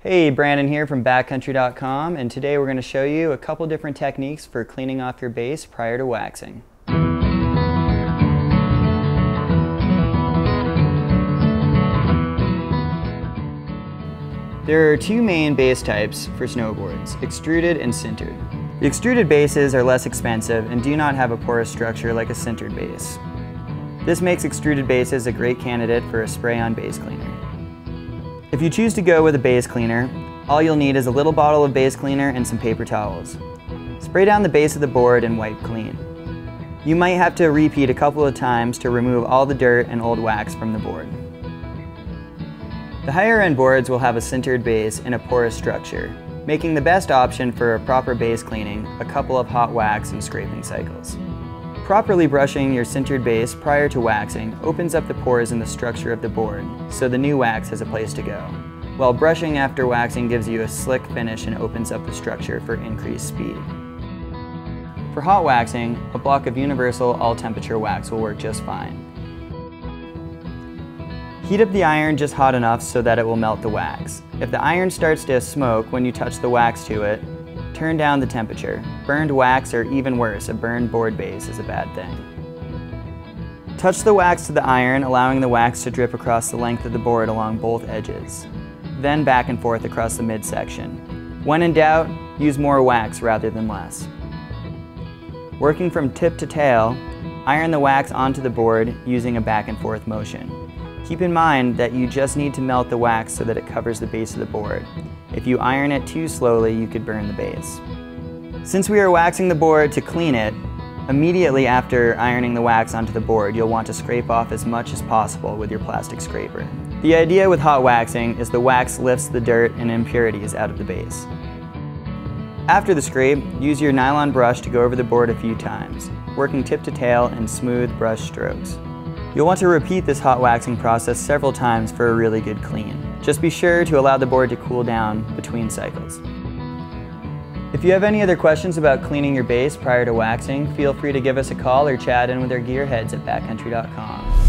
Hey, Brandon here from backcountry.com, and today we're going to show you a couple different techniques for cleaning off your base prior to waxing. There are two main base types for snowboards, extruded and sintered. The extruded bases are less expensive and do not have a porous structure like a sintered base. This makes extruded bases a great candidate for a spray-on base cleaner. If you choose to go with a base cleaner, all you'll need is a little bottle of base cleaner and some paper towels. Spray down the base of the board and wipe clean. You might have to repeat a couple of times to remove all the dirt and old wax from the board. The higher end boards will have a sintered base and a porous structure, making the best option for a proper base cleaning a couple of hot wax and scraping cycles. Properly brushing your sintered base prior to waxing opens up the pores in the structure of the board, so the new wax has a place to go, while brushing after waxing gives you a slick finish and opens up the structure for increased speed. For hot waxing, a block of universal all-temperature wax will work just fine. Heat up the iron just hot enough so that it will melt the wax. If the iron starts to smoke when you touch the wax to it, turn down the temperature. Burned wax, or even worse, a burned board base, is a bad thing. Touch the wax to the iron, allowing the wax to drip across the length of the board along both edges, then back and forth across the midsection. When in doubt, use more wax rather than less. Working from tip to tail, iron the wax onto the board using a back and forth motion. Keep in mind that you just need to melt the wax so that it covers the base of the board. If you iron it too slowly, you could burn the base. Since we are waxing the board to clean it, immediately after ironing the wax onto the board, you'll want to scrape off as much as possible with your plastic scraper. The idea with hot waxing is the wax lifts the dirt and impurities out of the base. After the scrape, use your nylon brush to go over the board a few times, working tip to tail in smooth brush strokes. You'll want to repeat this hot waxing process several times for a really good clean. Just be sure to allow the board to cool down between cycles. If you have any other questions about cleaning your base prior to waxing, feel free to give us a call or chat in with our gearheads at backcountry.com.